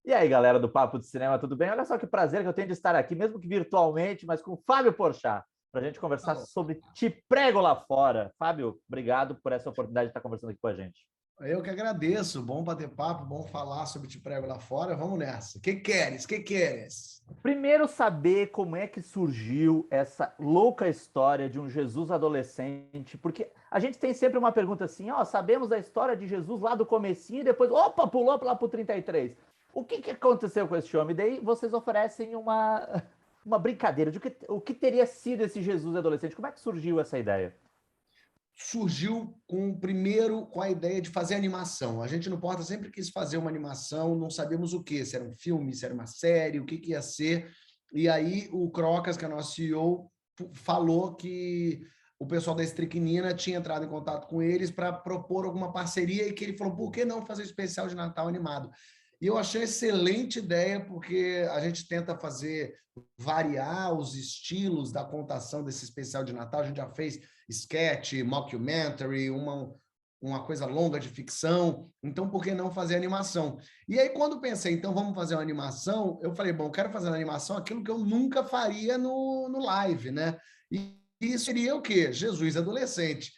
E aí, galera do Papo de Cinema, tudo bem? Olha só que prazer que eu tenho de estar aqui, mesmo que virtualmente, mas com o Fábio Porchat, para a gente conversar sobre Te Prego Lá Fora. Fábio, obrigado por essa oportunidade de estar conversando aqui com a gente. Eu que agradeço. Bom bater papo, bom falar sobre Te Prego Lá Fora. Vamos nessa. Que queres? Que queres? Primeiro, saber como é que surgiu essa louca história de um Jesus adolescente, porque a gente tem sempre uma pergunta assim, ó, sabemos a história de Jesus lá do comecinho e depois, opa, pulou lá pro 33. O que aconteceu com esse homem? Daí vocês oferecem uma brincadeira de o que teria sido esse Jesus adolescente. Como é que surgiu essa ideia? Surgiu primeiro com a ideia de fazer animação. A gente no Porta sempre quis fazer uma animação, não sabíamos o que, se era um filme, se era uma série, o que ia ser. E aí o Crocas, que é nosso CEO, falou que o pessoal da Estricnina tinha entrado em contato com eles para propor alguma parceria e que ele falou, por que não fazer um especial de Natal animado? E eu achei excelente ideia, porque a gente tenta variar os estilos da contação desse especial de Natal. A gente já fez sketch, mockumentary, uma coisa longa de ficção. Então, por que não fazer animação? E aí, quando pensei, então vamos fazer uma animação, eu falei, bom, quero fazer na animação aquilo que eu nunca faria no live, né? E isso seria o quê? Jesus adolescente.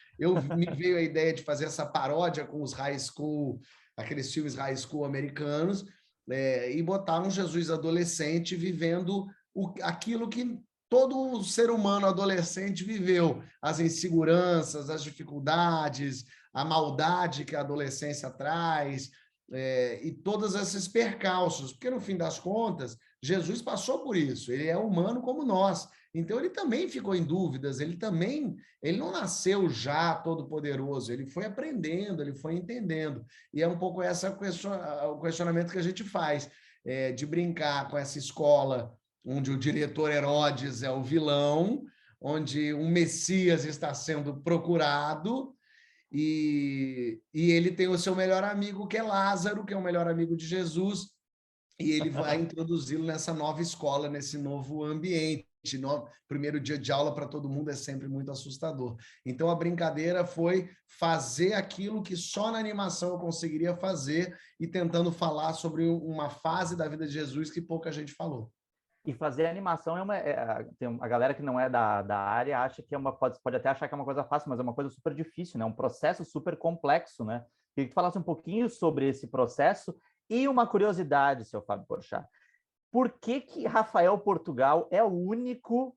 Me veio a ideia de fazer essa paródia com os high school, aqueles filmes high school americanos, e botar um Jesus adolescente vivendo aquilo que todo ser humano adolescente viveu, as inseguranças, as dificuldades, a maldade que a adolescência traz, e todos esses percalços, porque no fim das contas, Jesus passou por isso, ele é humano como nós, então ele também ficou em dúvidas, ele não nasceu já todo poderoso, ele foi aprendendo, ele foi entendendo, e é um pouco o questionamento que a gente faz, de brincar com essa escola onde o diretor Herodes é o vilão, onde um Messias está sendo procurado, e ele tem o seu melhor amigo, que é Lázaro, que é o melhor amigo de Jesus, e ele vai introduzi-lo nessa nova escola, nesse novo ambiente. Primeiro dia de aula para todo mundo é sempre muito assustador. Então, a brincadeira foi fazer aquilo que só na animação eu conseguiria fazer e tentando falar sobre uma fase da vida de Jesus que pouca gente falou. E fazer animação tem a galera que não é da área acha que pode até achar que é uma coisa fácil, mas é uma coisa super difícil, né? Um processo super complexo, né? Queria que tu falasse um pouquinho sobre esse processo e uma curiosidade, seu Fábio Porchat. Por que Rafael Portugal é o único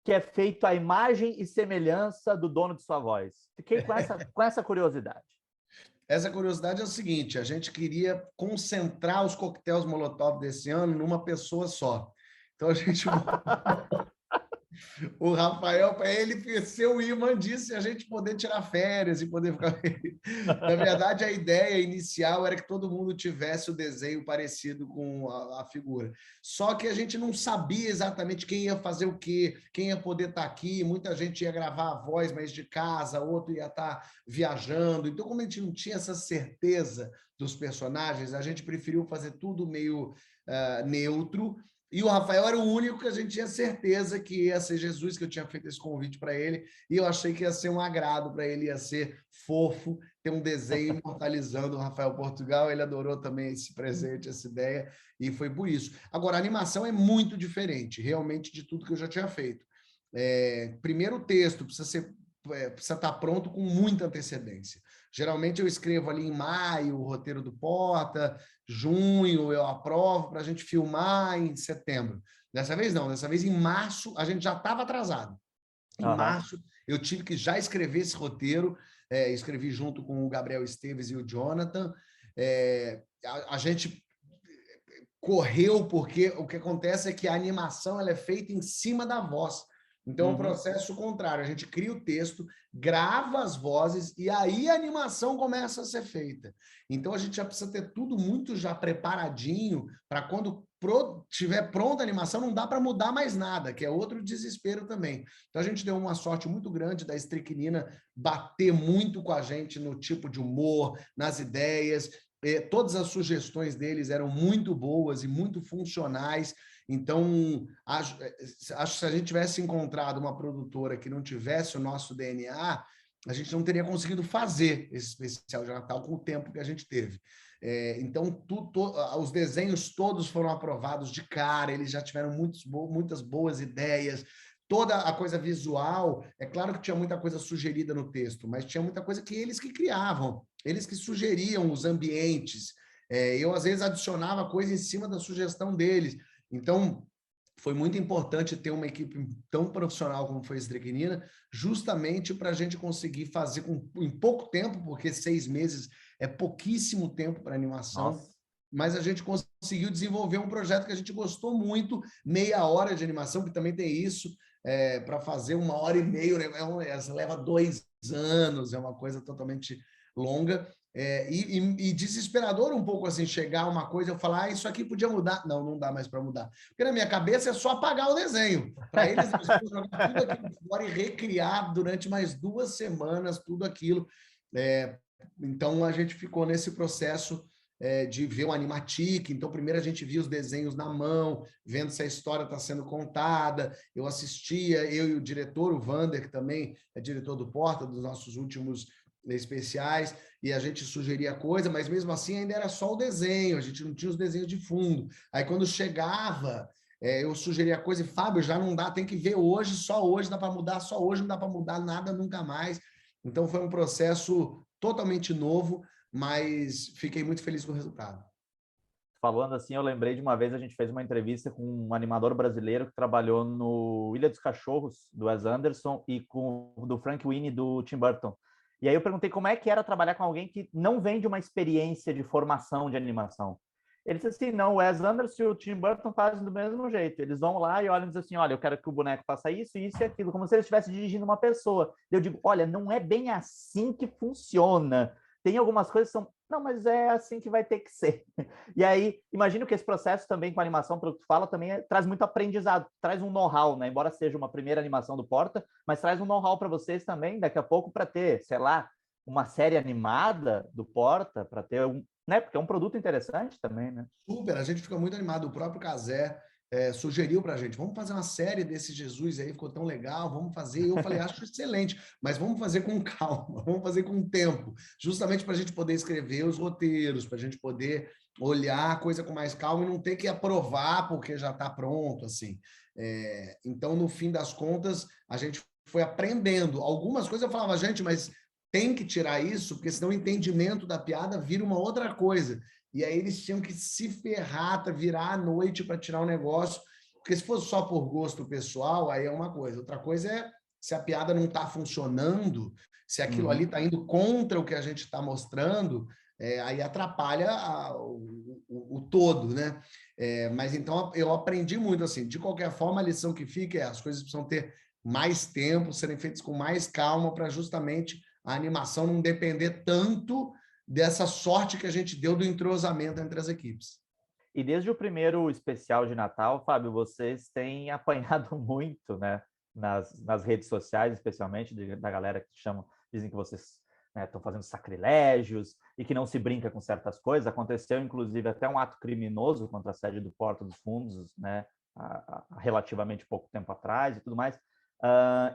que é feito à imagem e semelhança do dono de sua voz? Fiquei com essa curiosidade. Essa curiosidade é o seguinte, a gente queria concentrar os coquetéis Molotov desse ano numa pessoa só. Então, a gente o Rafael, para ele ser o imã disso e a gente poder tirar férias e poder ficar. Na verdade, a ideia inicial era que todo mundo tivesse o desenho parecido com a figura. Só que a gente não sabia exatamente quem ia fazer o quê, quem ia poder estar aqui. Muita gente ia gravar a voz, mas de casa, outro ia estar viajando. Então, como a gente não tinha essa certeza dos personagens, a gente preferiu fazer tudo meio neutro. E o Rafael era o único que a gente tinha certeza que ia ser Jesus, que eu tinha feito esse convite para ele, e eu achei que ia ser um agrado para ele, ia ser fofo, ter um desenho imortalizando o Rafael Portugal, ele adorou também esse presente, essa ideia, e foi por isso. Agora, a animação é muito diferente, realmente, de tudo que eu já tinha feito. Primeiro, o texto precisa estar pronto com muita antecedência. Geralmente eu escrevo ali em maio o roteiro do Porta, junho eu aprovo para a gente filmar em setembro. Dessa vez não, dessa vez em março a gente já estava atrasado. Em março eu tive que já escrever esse roteiro, escrevi junto com o Gabriel Esteves e o Jonathan. A gente correu porque o que acontece é que a animação ela é feita em cima da voz. Então, é um processo contrário. A gente cria o texto, grava as vozes e aí a animação começa a ser feita. Então, a gente já precisa ter tudo muito já preparadinho para quando tiver pronta a animação, não dá para mudar mais nada, que é outro desespero também. Então, a gente deu uma sorte muito grande da Estricnina bater muito com a gente no tipo de humor, nas ideias. Todas as sugestões deles eram muito boas e muito funcionais. Então, acho que se a gente tivesse encontrado uma produtora que não tivesse o nosso DNA, a gente não teria conseguido fazer esse especial de Natal com o tempo que a gente teve. Então, os desenhos todos foram aprovados de cara, eles já tiveram muitas boas ideias, toda a coisa visual, é claro que tinha muita coisa sugerida no texto, mas tinha muita coisa que eles que criavam, eles que sugeriam os ambientes. Eu, às vezes, adicionava coisa em cima da sugestão deles. Então, foi muito importante ter uma equipe tão profissional como foi a Strequinina, justamente para a gente conseguir fazer em pouco tempo, porque 6 meses é pouquíssimo tempo para animação. Nossa. Mas a gente conseguiu desenvolver um projeto que a gente gostou muito, meia hora de animação, que também tem isso, para fazer 1h30, né? Leva 2 anos, é uma coisa totalmente longa. E desesperador um pouco assim, chegar uma coisa e eu falar, isso aqui podia mudar. Não, não dá mais para mudar. Porque na minha cabeça é só apagar o desenho. Para eles vão jogar tudo aquilo fora e recriar durante mais 2 semanas tudo aquilo. Então a gente ficou nesse processo de ver o Animatic. Então, primeiro a gente via os desenhos na mão, vendo se a história está sendo contada. Eu assistia, eu e o diretor, o Vander, que também é diretor do Porta, dos nossos últimos especiais, e a gente sugeria coisa, mas mesmo assim ainda era só o desenho, a gente não tinha os desenhos de fundo. Aí quando chegava, eu sugeria coisa e, Fábio, já não dá, tem que ver hoje, só hoje dá para mudar, só hoje não dá para mudar nada nunca mais. Então foi um processo totalmente novo, mas fiquei muito feliz com o resultado. Falando assim, eu lembrei de uma vez a gente fez uma entrevista com um animador brasileiro que trabalhou no Ilha dos Cachorros, do Wes Anderson, e com do Frank Winnie, do Tim Burton. E aí eu perguntei como é que era trabalhar com alguém que não vem de uma experiência de formação de animação. Ele disse assim, não, o Wes Anderson e o Tim Burton fazem do mesmo jeito. Eles vão lá e olham e dizem assim, olha, eu quero que o boneco faça isso, isso e aquilo, como se eles estivessem dirigindo uma pessoa. Eu digo, olha, não é bem assim que funciona. Tem algumas coisas que são, não, mas é assim que vai ter que ser. E aí, imagino que esse processo também com a animação, pelo que tu fala, também traz muito aprendizado, traz um know-how, né? Embora seja uma primeira animação do Porta, mas traz um know-how para vocês também, daqui a pouco, para ter, sei lá, uma série animada do Porta, para ter um, né? Porque é um produto interessante também, né? Super, a gente fica muito animado. O próprio Casé sugeriu para a gente, vamos fazer uma série desse Jesus aí, ficou tão legal, vamos fazer. E eu falei, acho excelente, mas vamos fazer com calma, vamos fazer com tempo, justamente para a gente poder escrever os roteiros, para a gente poder olhar a coisa com mais calma e não ter que aprovar porque já está pronto, assim. Então, no fim das contas, a gente foi aprendendo. Algumas coisas eu falava, gente, mas tem que tirar isso, porque senão o entendimento da piada vira uma outra coisa. E aí eles tinham que se ferrar, virar à noite para tirar o negócio, porque se fosse só por gosto pessoal, aí é uma coisa. Outra coisa é se a piada não está funcionando, se aquilo ali está indo contra o que a gente está mostrando, aí atrapalha o todo, né? Mas então eu aprendi muito assim. De qualquer forma, a lição que fica é as coisas precisam ter mais tempo, serem feitas com mais calma para justamente a animação não depender tanto dessa sorte que a gente deu do entrosamento entre as equipes. E desde o primeiro especial de Natal, Fábio, vocês têm apanhado muito, né? Nas redes sociais, especialmente, da galera que chamam, dizem que vocês estão fazendo sacrilégios e que não se brinca com certas coisas. Aconteceu, inclusive, até um ato criminoso contra a sede do Porta dos Fundos, né? Há relativamente pouco tempo atrás e tudo mais.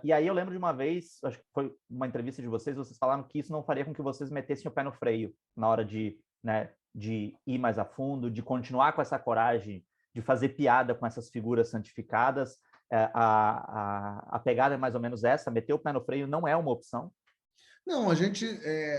E aí eu lembro de uma vez, acho que foi uma entrevista de vocês falaram que isso não faria com que vocês metessem o pé no freio na hora de, né, de ir mais a fundo, de continuar com essa coragem, de fazer piada com essas figuras santificadas. A pegada é mais ou menos essa, meter o pé no freio não é uma opção. Não, a gente,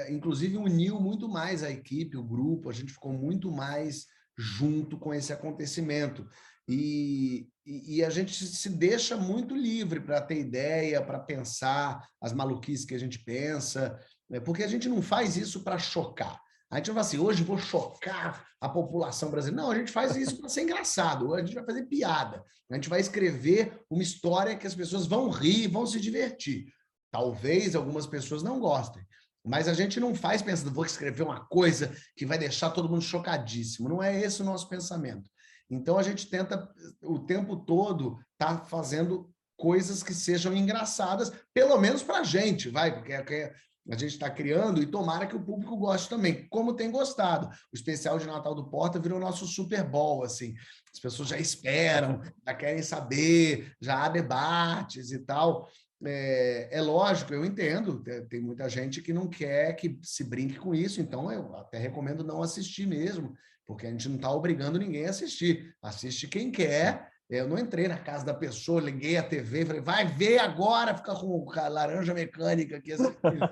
inclusive, uniu muito mais a equipe, o grupo, a gente ficou muito mais junto com esse acontecimento. E a gente se deixa muito livre para ter ideia, para pensar as maluquices que a gente pensa, né? Porque a gente não faz isso para chocar. A gente não vai assim, hoje vou chocar a população brasileira. Não, a gente faz isso para ser engraçado, a gente vai fazer piada, a gente vai escrever uma história que as pessoas vão rir, vão se divertir. Talvez algumas pessoas não gostem, mas a gente não faz pensando, vou escrever uma coisa que vai deixar todo mundo chocadíssimo. Não é esse o nosso pensamento. Então a gente tenta o tempo todo estar fazendo coisas que sejam engraçadas, pelo menos para a gente, vai, porque a gente está criando e tomara que o público goste também, como tem gostado. O especial de Natal do Porta virou nosso Super Bowl, assim. As pessoas já esperam, já querem saber, já há debates e tal. é lógico, eu entendo, tem muita gente que não quer que se brinque com isso, então eu até recomendo não assistir mesmo, porque a gente não está obrigando ninguém a assistir. Assiste quem quer. Eu não entrei na casa da pessoa, liguei a TV, falei, vai ver agora, fica com a laranja mecânica aqui assistindo.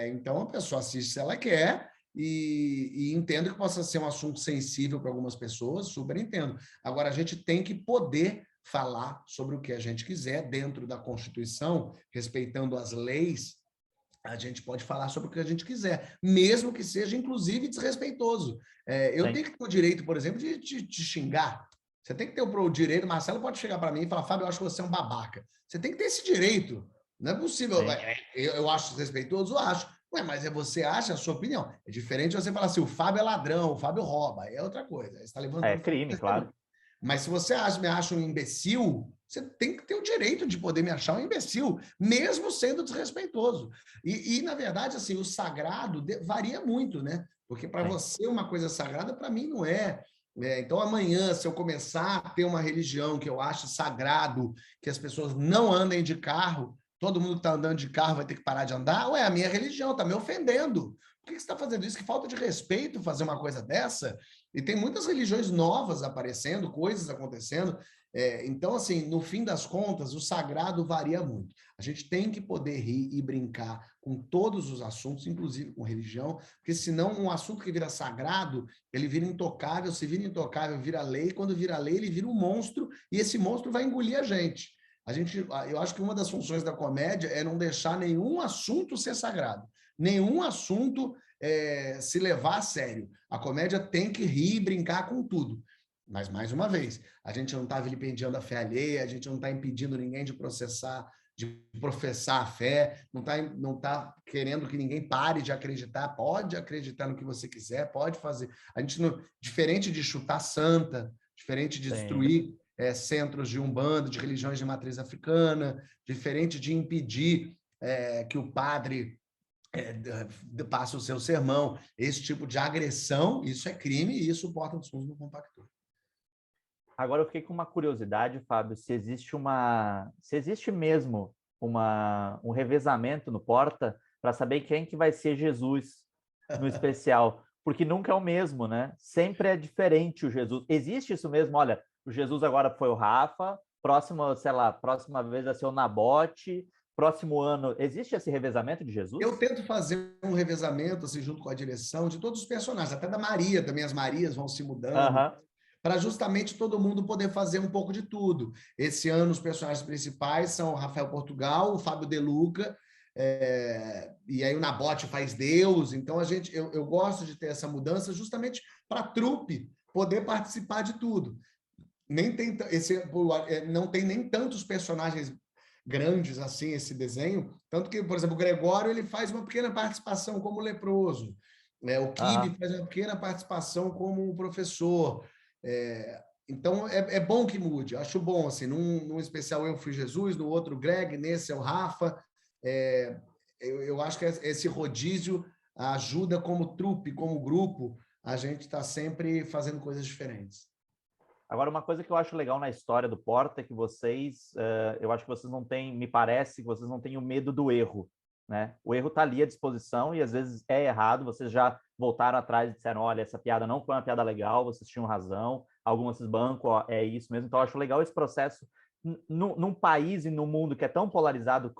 Então a pessoa assiste se ela quer, e entendo que possa ser um assunto sensível para algumas pessoas, super entendo. Agora, a gente tem que poder falar sobre o que a gente quiser dentro da Constituição, respeitando as leis. A gente pode falar sobre o que a gente quiser, mesmo que seja, inclusive, desrespeitoso. Eu tenho que ter o direito, por exemplo, de te xingar. Você tem que ter o direito. Marcelo pode chegar para mim e falar, Fábio, eu acho que você é um babaca. Você tem que ter esse direito. Não é possível. Eu acho desrespeitoso? Eu acho. Ué, mas você acha a sua opinião. É diferente você falar assim, o Fábio é ladrão, o Fábio rouba. É outra coisa. Você está levantando... É crime, claro. Mas se você me acha um imbecil, você tem que ter o direito de poder me achar um imbecil, mesmo sendo desrespeitoso. Na verdade, assim, o sagrado varia muito, né? Porque para você uma coisa sagrada, para mim não é. Então, amanhã, se eu começar a ter uma religião que eu acho sagrado, que as pessoas não andem de carro, todo mundo que está andando de carro vai ter que parar de andar, ué, a minha religião está me ofendendo. Por que você está fazendo isso? Que falta de respeito fazer uma coisa dessa. E tem muitas religiões novas aparecendo, coisas acontecendo. Então, assim, no fim das contas, o sagrado varia muito. A gente tem que poder rir e brincar com todos os assuntos, inclusive com religião, porque senão um assunto que vira sagrado, ele vira intocável, se vira intocável, vira lei, e quando vira lei, ele vira um monstro, e esse monstro vai engolir a gente. Eu acho que uma das funções da comédia é não deixar nenhum assunto ser sagrado, nenhum assunto se levar a sério. A comédia tem que rir e brincar com tudo. Mas, mais uma vez, a gente não está vilipendiando a fé alheia, a gente não está impedindo ninguém de professar a fé, não tá querendo que ninguém pare de acreditar, pode acreditar no que você quiser, pode fazer. A gente não, diferente de chutar santa, diferente de destruir centros de umbanda, de religiões de matriz africana, diferente de impedir que o padre passe o seu sermão, esse tipo de agressão, isso é crime e isso Porta dos Fundos não compactua. Agora eu fiquei com uma curiosidade, Fábio, se existe mesmo um revezamento no Porta para saber quem que vai ser Jesus no especial, porque nunca é o mesmo, né? Sempre é diferente o Jesus. Existe isso mesmo? Olha, o Jesus agora foi o Rafa, próxima vez vai ser o Nabote, próximo ano, existe esse revezamento de Jesus? Eu tento fazer um revezamento, assim, junto com a direção, de todos os personagens, até da Maria, também as Marias vão se mudando, para justamente todo mundo poder fazer um pouco de tudo. Esse ano, os personagens principais são o Rafael Portugal, o Fábio De Luca, e aí o Nabote faz Deus. Então, eu gosto de ter essa mudança justamente para a trupe poder participar de tudo. Não tem nem tantos personagens grandes assim esse desenho, tanto que, por exemplo, o Gregório ele faz uma pequena participação como leproso, o Kibe faz uma pequena participação como professor. Então é bom que mude, acho bom assim, num especial eu fui Jesus, no outro Greg, nesse é o Rafa. Eu acho que esse rodízio ajuda como trupe, como grupo, a gente está sempre fazendo coisas diferentes. Agora, uma coisa que eu acho legal na história do Porta é que eu acho que vocês não têm, me parece que vocês não têm o medo do erro, né? O erro está ali à disposição e às vezes é errado, vocês já voltaram atrás e disseram, olha, essa piada não foi uma piada legal, vocês tinham razão, algumas vocês bancam, ó, é isso mesmo. Então, eu acho legal esse processo num país e num mundo que é tão polarizado,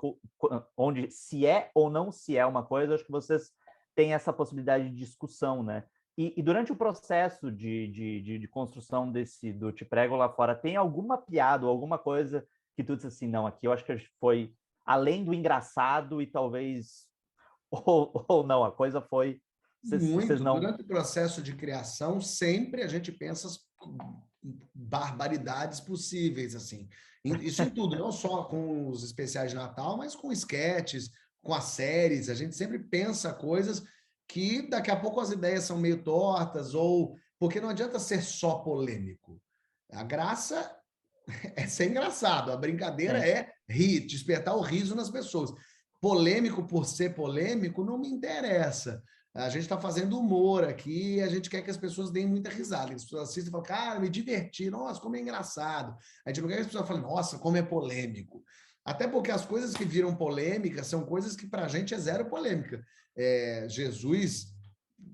onde se é ou não se é uma coisa, eu acho que vocês têm essa possibilidade de discussão, né? E durante o processo de construção do Te Prego Lá Fora, tem alguma piada ou alguma coisa que tu disse assim, não, aqui eu acho que foi além do engraçado e talvez... Ou não, a coisa foi... Muito. Durante o processo de criação, sempre a gente pensa as barbaridades possíveis, assim. Isso em tudo, não só com os especiais de Natal, mas com esquetes, com as séries. A gente sempre pensa coisas que daqui a pouco as ideias são meio tortas, ou porque não adianta ser só polêmico. A graça é ser engraçado, a brincadeira é rir, despertar o riso nas pessoas. Polêmico por ser polêmico não me interessa. A gente está fazendo humor aqui e a gente quer que as pessoas deem muita risada. As pessoas assistem e falam, cara, me diverti, nossa, como é engraçado. A gente não quer que as pessoas falem, nossa, como é polêmico. Até porque as coisas que viram polêmica são coisas que para a gente é zero polêmica. Jesus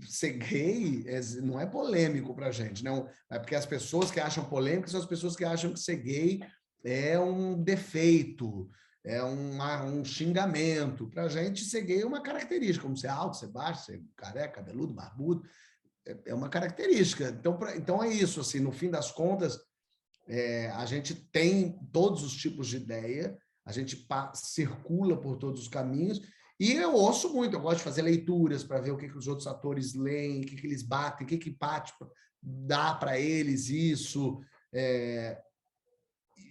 ser gay não é polêmico para a gente, não. É porque as pessoas que acham polêmico são as pessoas que acham que ser gay é um defeito, é um xingamento. Para a gente, ser gay é uma característica, como ser alto, ser baixo, ser careca, cabeludo, barbudo, é uma característica. Então é isso, assim, no fim das contas, a gente tem todos os tipos de ideia, a gente circula por todos os caminhos, e eu ouço muito, eu gosto de fazer leituras para ver o que os outros atores leem, o que eles batem, o que bate, dá para eles isso,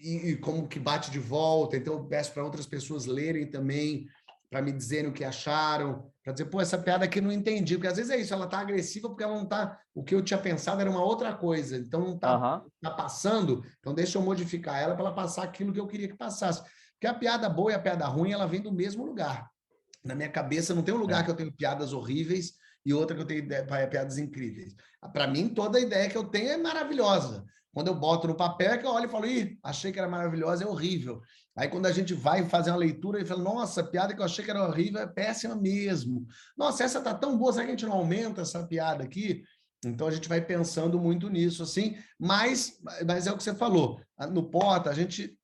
e como que bate de volta. Então eu peço para outras pessoas lerem também, para me dizerem o que acharam, para dizer, pô, essa piada aqui eu não entendi, porque às vezes é isso, ela tá agressiva porque ela não tá, o que eu tinha pensado era uma outra coisa, então não tá, tá passando, então deixa eu modificar ela para ela passar aquilo que eu queria que passasse. Porque a piada boa e a piada ruim, ela vem do mesmo lugar. Na minha cabeça não tem um lugar que eu tenho piadas horríveis e outra que eu tenho piadas incríveis. Para mim, toda a ideia que eu tenho é maravilhosa. Quando eu boto no papel, é que eu olho e falo, ih, achei que era maravilhosa, é horrível. Aí, quando a gente vai fazer uma leitura, ele fala, nossa, a piada que eu achei que era horrível é péssima mesmo. Nossa, essa tá tão boa, será que a gente não aumenta essa piada aqui? Então, a gente vai pensando muito nisso, assim. Mas é o que você falou. No Porta, a gente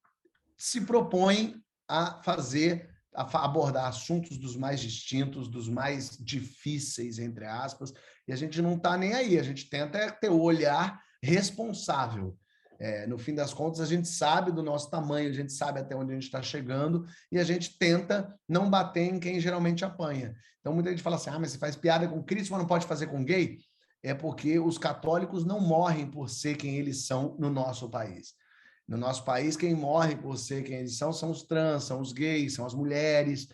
se propõe a fazer, a abordar assuntos dos mais distintos, dos mais difíceis, entre aspas, e a gente não está nem aí, a gente tenta ter o olhar responsável. No fim das contas, a gente sabe do nosso tamanho, a gente sabe até onde a gente está chegando, e a gente tenta não bater em quem geralmente apanha. Então, muita gente fala assim, mas você faz piada com Cristo, mas não pode fazer com gay? É porque os católicos não morrem por ser quem eles são no nosso país. No nosso país, quem morre por ser quem eles são os trans, são os gays, são as mulheres.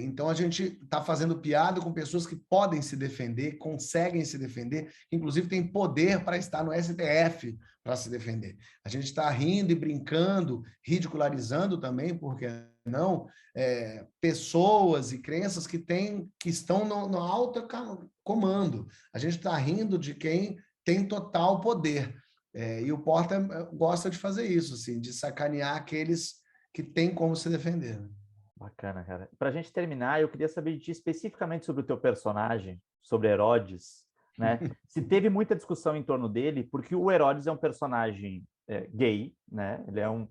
Então, a gente está fazendo piada com pessoas que podem se defender, conseguem se defender, inclusive tem poder para estar no STF para se defender. A gente está rindo e brincando, ridicularizando também, porque não, pessoas e crenças que estão no alto comando. A gente está rindo de quem tem total poder. E o Porta gosta de fazer isso, assim, de sacanear aqueles que têm como se defender. Bacana, cara. Para a gente terminar, eu queria saber de ti especificamente sobre o teu personagem, sobre Herodes, né? Se teve muita discussão em torno dele, porque o Herodes é um personagem gay, né? Ele é um...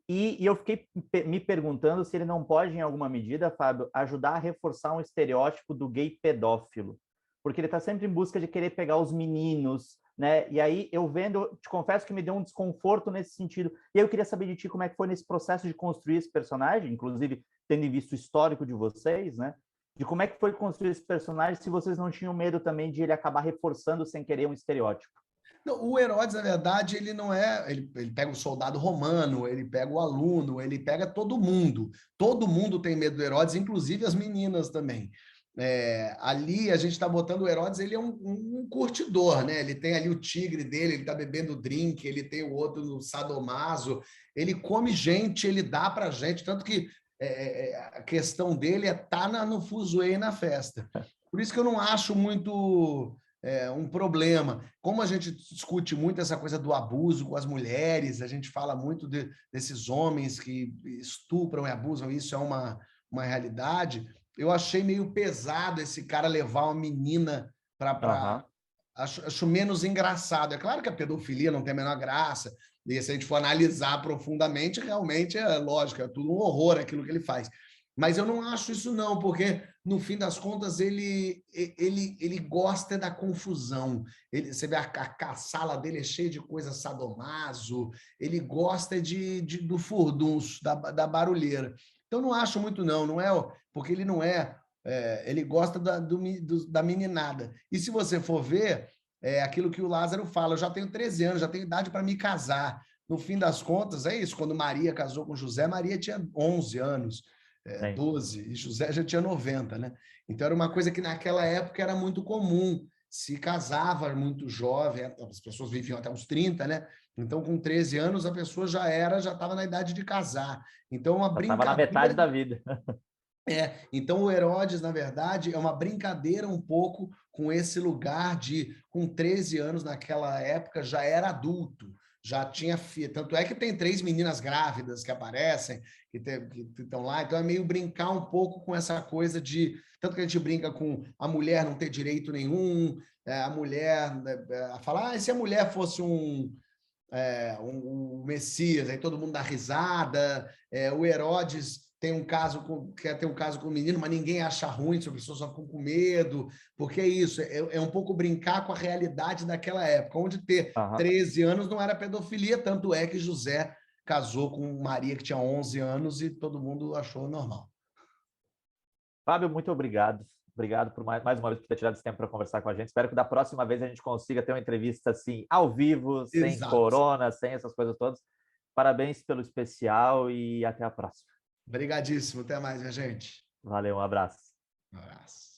E eu fiquei me perguntando se ele não pode, em alguma medida, Fábio, ajudar a reforçar um estereótipo do gay pedófilo, porque ele está sempre em busca de querer pegar os meninos, né? E aí eu vendo, te confesso que me deu um desconforto nesse sentido. E aí eu queria saber de ti como é que foi nesse processo de construir esse personagem, inclusive tendo em vista o histórico de vocês, né? De como é que foi construir esse personagem, se vocês não tinham medo também de ele acabar reforçando sem querer um estereótipo. Não, o Herodes, na verdade, ele não é. Ele pega o soldado romano, ele pega o aluno, ele pega todo mundo. Todo mundo tem medo do Herodes, inclusive as meninas também. Ali a gente está botando o Herodes, ele é um curtidor, né? Ele tem ali o tigre dele, ele está bebendo drink, ele tem o outro no sadomaso, ele come gente, ele dá para gente, tanto que a questão dele é estar no fuzuê e na festa. Por isso que eu não acho muito um problema. Como a gente discute muito essa coisa do abuso com as mulheres, a gente fala muito desses homens que estupram e abusam, isso é uma realidade. Eu achei meio pesado esse cara levar uma menina para. Acho menos engraçado. É claro que a pedofilia não tem a menor graça, e se a gente for analisar profundamente, realmente é lógico, é tudo um horror aquilo que ele faz. Mas eu não acho isso não, porque no fim das contas ele gosta da confusão. Você vê a sala dele é cheia de coisa sadomaso, ele gosta do furdunço, da barulheira. Então não acho muito não é porque ele não ele gosta da meninada. E se você for ver, aquilo que o Lázaro fala, eu já tenho 13 anos, já tenho idade para me casar. No fim das contas, é isso. Quando Maria casou com José, Maria tinha 11 anos. 12, e José já tinha 90, né? Então era uma coisa que naquela época era muito comum, se casava muito jovem, as pessoas viviam até uns 30, né? Então com 13 anos a pessoa já estava na idade de casar. Então uma brincadeira. Estava na metade da vida. Então o Herodes, na verdade, é uma brincadeira um pouco com esse lugar de, com 13 anos naquela época, já era adulto. já tinha... Tanto é que tem 3 meninas grávidas que aparecem, que estão lá. Então é meio brincar um pouco com essa coisa de... Tanto que a gente brinca com a mulher não ter direito nenhum, a mulher... a falar, se a mulher fosse um Messias, aí todo mundo dá risada, o Herodes quer ter um caso com o menino, mas ninguém acha ruim, as pessoas só ficam com medo, porque é isso, é um pouco brincar com a realidade daquela época, onde ter 13 anos não era pedofilia, tanto é que José casou com Maria, que tinha 11 anos, e todo mundo achou normal. Fábio, muito obrigado. Obrigado por mais uma vez por ter tirado esse tempo para conversar com a gente. Espero que da próxima vez a gente consiga ter uma entrevista assim, ao vivo, sem Exato. corona, sem essas coisas todas. Parabéns pelo especial e até a próxima. Obrigadíssimo. Até mais, minha gente. Valeu, um abraço. Um abraço.